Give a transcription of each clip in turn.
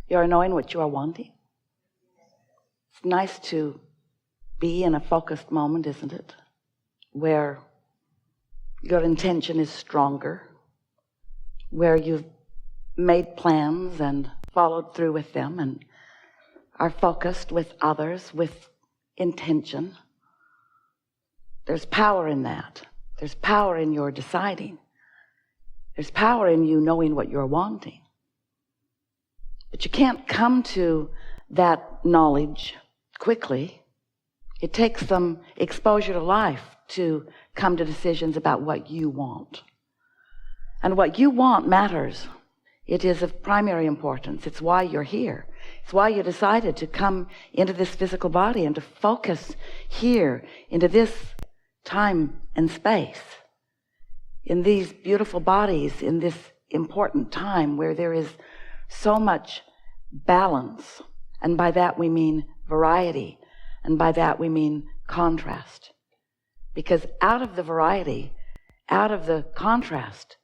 You are knowing what you are wanting. It's nice to be in a focused moment, isn't it? Where your intention is stronger, where you've made plans and followed through with them and are focused with others with intention. There's power in that. There's power in your deciding. There's power in you knowing what you're wanting. But you can't come to that knowledge quickly. It takes some exposure to life to come to decisions about what you want. And what you want matters. It is of primary importance. It's why you're here. It's why you decided to come into this physical body and to focus here into this time and space, in these beautiful bodies, in this important time where there is so much balance. And by that we mean variety. And by that we mean contrast. Because out of the variety, out of the contrast,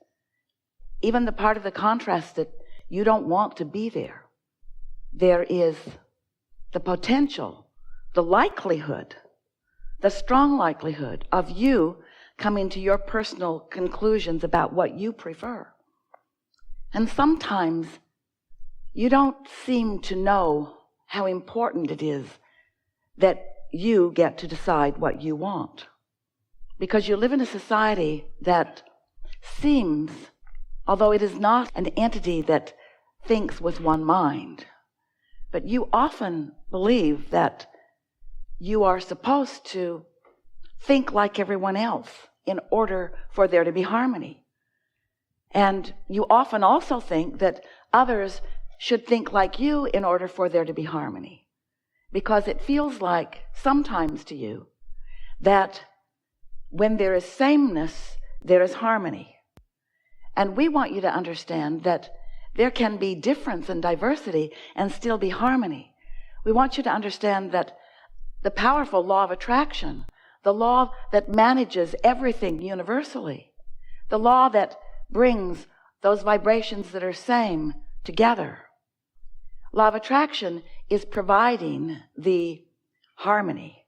even the part of the contrast that you don't want to be there, there is the potential, the likelihood, the strong likelihood of you coming to your personal conclusions about what you prefer. And sometimes you don't seem to know how important it is that you get to decide what you want. Because you live in a society that seems, although it is not an entity that thinks with one mind, but you often believe that you are supposed to think like everyone else in order for there to be harmony. And you often also think that others should think like you in order for there to be harmony. Because it feels like sometimes to you that when there is sameness, there is harmony. And we want you to understand that there can be difference and diversity and still be harmony. We want you to understand that the powerful law of attraction, the law that manages everything universally, the law that brings those vibrations that are same together. Law of attraction is providing the harmony,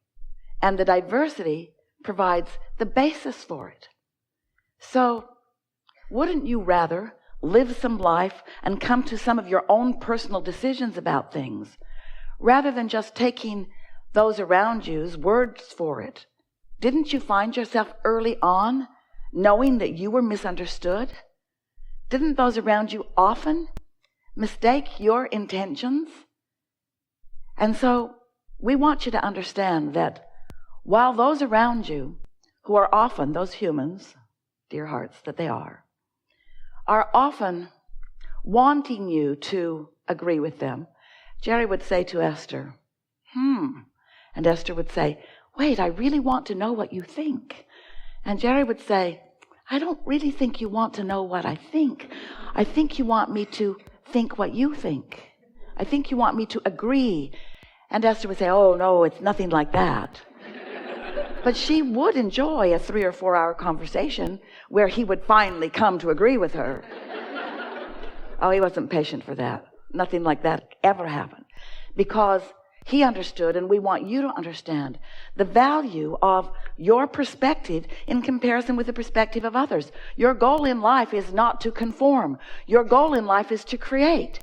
and the diversity provides the basis for it. So, wouldn't you rather live some life and come to some of your own personal decisions about things, rather than just taking those around you's words for it? Didn't you find yourself early on knowing that you were misunderstood? Didn't those around you often mistake your intentions? And so we want you to understand that while those around you, who are often those humans, dear hearts that they are often wanting you to agree with them, Jerry would say to Esther, and Esther would say, wait, I really want to know what you think. And Jerry would say, I don't really think you want to know what I think. I think you want me to think what you think. I think you want me to agree. And Esther would say, oh, no, it's nothing like that. But she would enjoy a 3 or 4 hour conversation where he would finally come to agree with her. Oh, he wasn't patient for that. Nothing like that ever happened. Because he understood, and we want you to understand, the value of your perspective in comparison with the perspective of others. Your goal in life is not to conform. Your goal in life is to create.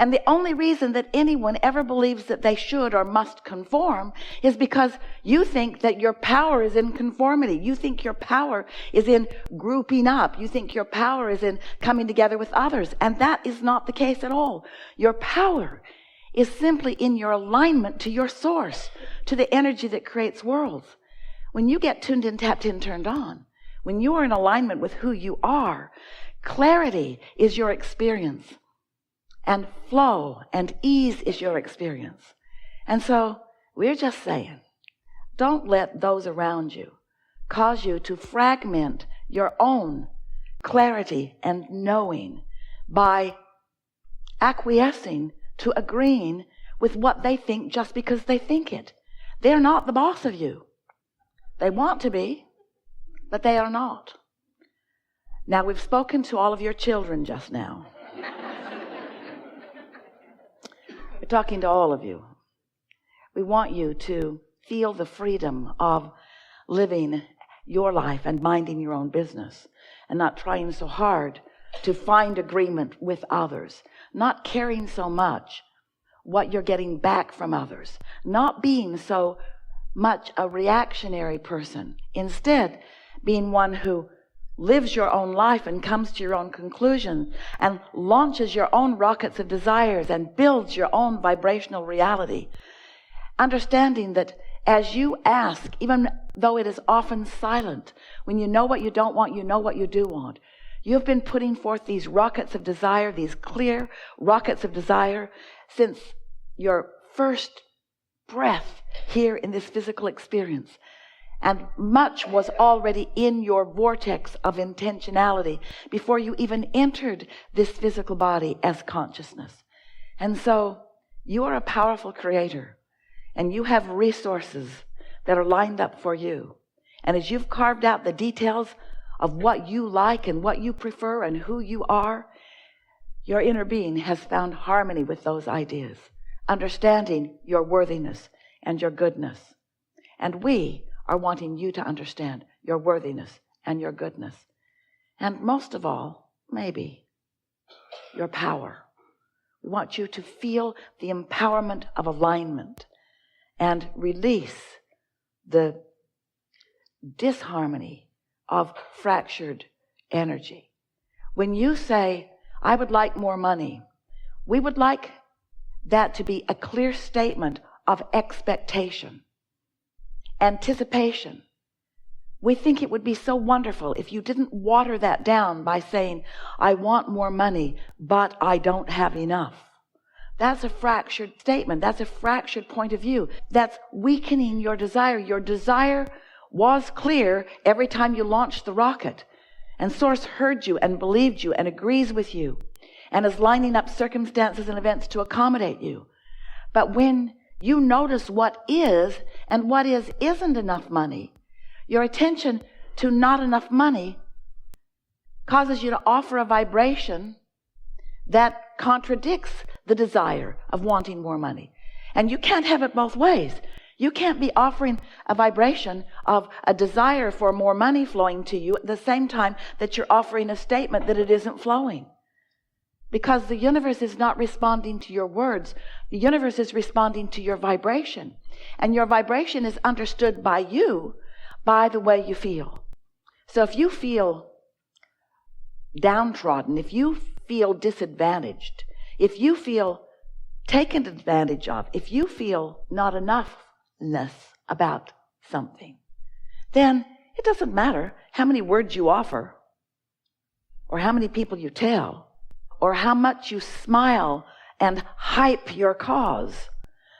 And the only reason that anyone ever believes that they should or must conform is because you think that your power is in conformity. You think your power is in grouping up. You think your power is in coming together with others. And that is not the case at all. Your power is simply in your alignment to your source, to the energy that creates worlds. When you get tuned in, tapped in, turned on, when you are in alignment with who you are, clarity is your experience. And flow and ease is your experience. And so we're just saying, don't let those around you cause you to fragment your own clarity and knowing by acquiescing to agreeing with what they think just because they think it. They're not the boss of you. They want to be, but they are not. Now, we've spoken to all of your children just now. We're talking to all of you. We want you to feel the freedom of living your life and minding your own business and not trying so hard to find agreement with others, not caring so much what you're getting back from others, not being so much a reactionary person, instead being one who lives your own life and comes to your own conclusion and launches your own rockets of desires and builds your own vibrational reality. Understanding that as you ask, even though it is often silent, when you know what you don't want, you know what you do want. You've been putting forth these rockets of desire, these clear rockets of desire, since your first breath here in this physical experience. And much was already in your vortex of intentionality before you even entered this physical body as consciousness. And so you are a powerful creator, and you have resources that are lined up for you. And as you've carved out the details of what you like and what you prefer and who you are, your inner being has found harmony with those ideas, understanding your worthiness and your goodness. And we are wanting you to understand your worthiness and your goodness. And most of all, maybe, your power. We want you to feel the empowerment of alignment and release the disharmony of fractured energy. When you say, I would like more money, we would like that to be a clear statement of expectation, anticipation. We think it would be so wonderful if you didn't water that down by saying, I want more money, but I don't have enough. That's a fractured statement. That's a fractured point of view. That's weakening your desire. Your desire was clear every time you launched the rocket. And Source heard you and believed you and agrees with you and is lining up circumstances and events to accommodate you. But when you notice what is and what isn't enough money, your attention to not enough money causes you to offer a vibration that contradicts the desire of wanting more money. And you can't have it both ways. You can't be offering a vibration of a desire for more money flowing to you at the same time that you're offering a statement that it isn't flowing. Because the universe is not responding to your words. The universe is responding to your vibration. And your vibration is understood by you by the way you feel. So if you feel downtrodden, if you feel disadvantaged, if you feel taken advantage of, if you feel not enoughness about something, then it doesn't matter how many words you offer, or how many people you tell, or how much you smile and hype your cause.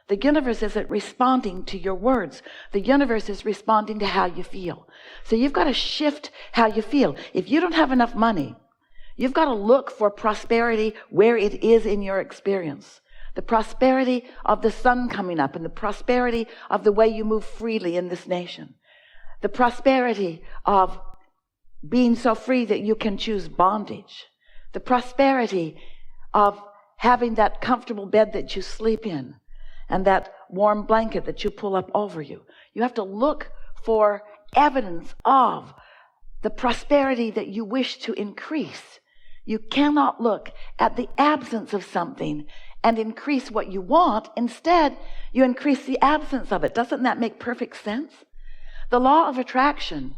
The universe isn't responding to your words. The universe is responding to how you feel. So you've got to shift how you feel. If you don't have enough money, you've got to look for prosperity where it is in your experience. The prosperity of the sun coming up and the prosperity of the way you move freely in this nation. The prosperity of being so free that you can choose bondage. The prosperity of having that comfortable bed that you sleep in and that warm blanket that you pull up over you. You have to look for evidence of the prosperity that you wish to increase. You cannot look at the absence of something and increase what you want. Instead, you increase the absence of it. Doesn't that make perfect sense? The law of attraction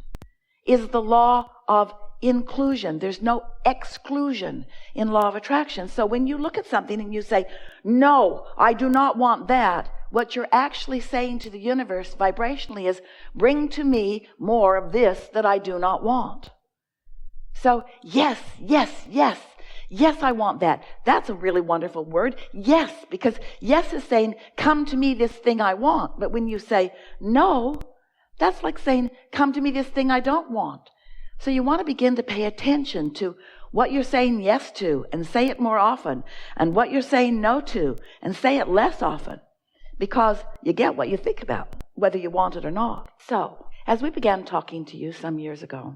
is the law of inclusion. There's no exclusion in law of attraction. So when you look at something and you say, no, I do not want that, what you're actually saying to the universe vibrationally is, bring to me more of this that I do not want. So yes, yes, yes, yes, I want that. That's a really wonderful word. Yes, because yes is saying, come to me this thing I want. But when you say no, that's like saying, come to me this thing I don't want. So you want to begin to pay attention to what you're saying yes to and say it more often, and what you're saying no to and say it less often, because you get what you think about, whether you want it or not. So as we began talking to you some years ago,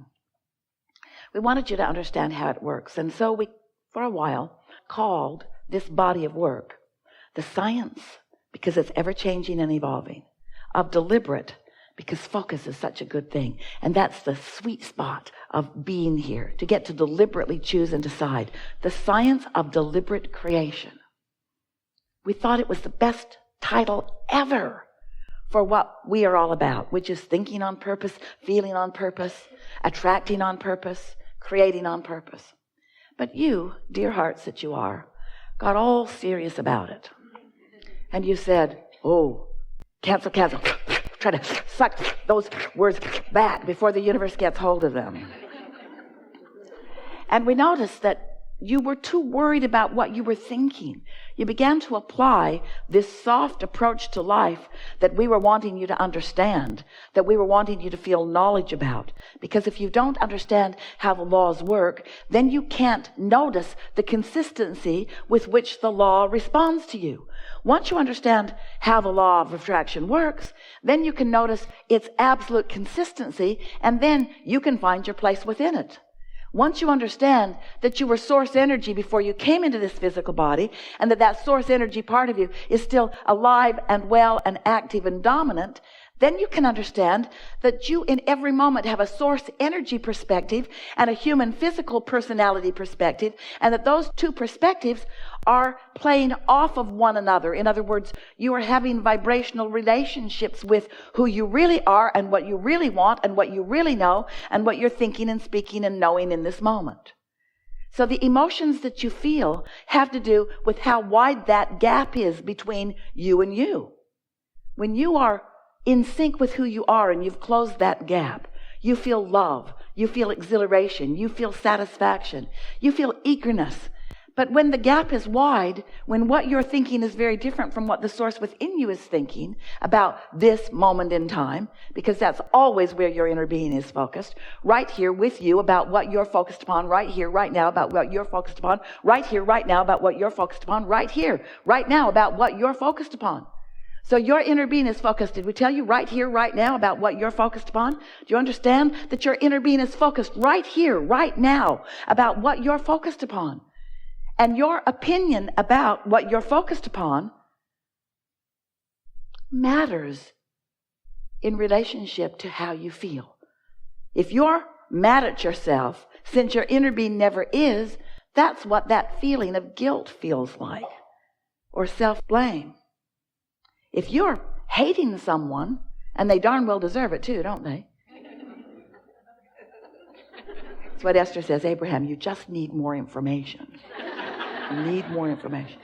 we wanted you to understand how it works. And so we, for a while, called this body of work The science, because it's ever-changing and evolving. Of deliberate, because focus is such a good thing. And that's the sweet spot of being here, to get to deliberately choose and decide. The science of deliberate creation. We thought it was the best title ever for what we are all about, which is thinking on purpose, feeling on purpose, attracting on purpose, creating on purpose. But you, dear hearts that you are, got all serious about it. And you said, oh, cancel. Try to suck those words back before the universe gets hold of them. And we noticed that you were too worried about what you were thinking. You began to apply this soft approach to life that we were wanting you to understand, that we were wanting you to feel knowledge about. Because if you don't understand how the laws work, then you can't notice the consistency with which the law responds to you. Once you understand how the law of attraction works, then you can notice its absolute consistency, and then you can find your place within it. Once you understand that you were source energy before you came into this physical body, and that source energy part of you is still alive and well and active and dominant, then you can understand that you in every moment have a source energy perspective and a human physical personality perspective, and that those two perspectives are playing off of one another. In other words, you are having vibrational relationships with who you really are and what you really want and what you really know and what you're thinking and speaking and knowing in this moment. So the emotions that you feel have to do with how wide that gap is between you and you. When you are in sync with who you are and you've closed that gap, you feel love, you feel exhilaration, you feel satisfaction, you feel eagerness. But when the gap is wide, when what you're thinking is very different from what the source within you is thinking about this moment in time, because that's always where your inner being is focused, right here with you about what you're focused upon, right here, right now about what you're focused upon, right here, right now about what you're focused upon, right here, right now about what you're focused upon. So your inner being is focused. Did we tell you right here, right now about what you're focused upon? Do you understand that your inner being is focused right here, right now about what you're focused upon? And your opinion about what you're focused upon matters in relationship to how you feel. If you're mad at yourself, since your inner being never is, that's what that feeling of guilt feels like, or self-blame. If you're hating someone, and they darn well deserve it too, don't they? That's what Esther says, Abraham, you just need more information. You need more information.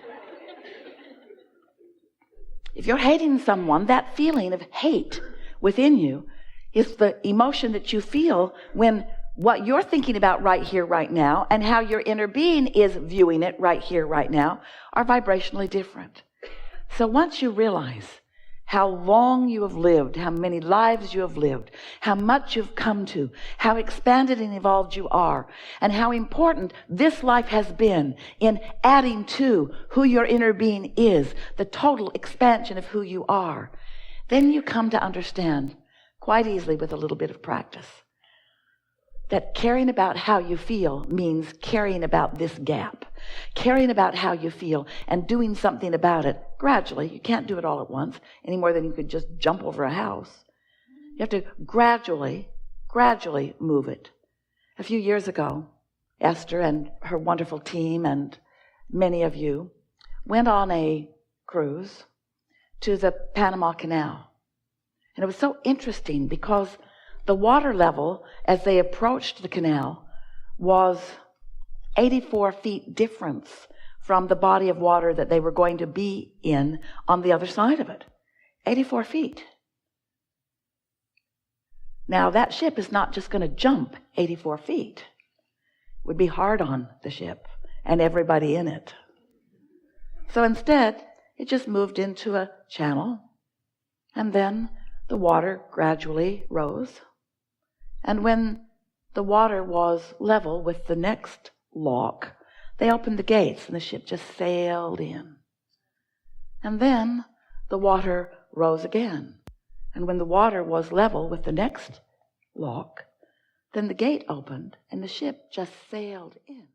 If you're hating someone, that feeling of hate within you is the emotion that you feel when what you're thinking about right here, right now, and how your inner being is viewing it right here, right now, are vibrationally different. So once you realize how long you have lived, how many lives you have lived, how much you've come to, how expanded and evolved you are, and how important this life has been in adding to who your inner being is, the total expansion of who you are, then you come to understand quite easily with a little bit of practice that caring about how you feel means caring about this gap, caring about how you feel and doing something about it gradually. You can't do it all at once any more than you could just jump over a house. You have to gradually move it. A few years ago, Esther and her wonderful team and many of you went on a cruise to the Panama Canal. And it was so interesting because the water level as they approached the canal was 84 feet difference from the body of water that they were going to be in on the other side of it. 84 feet. Now that ship is not just going to jump 84 feet. It would be hard on the ship and everybody in it. So instead, it just moved into a channel, and then the water gradually rose. And when the water was level with the next lock, they opened the gates and the ship just sailed in. And then the water rose again. And when the water was level with the next lock, then the gate opened and the ship just sailed in.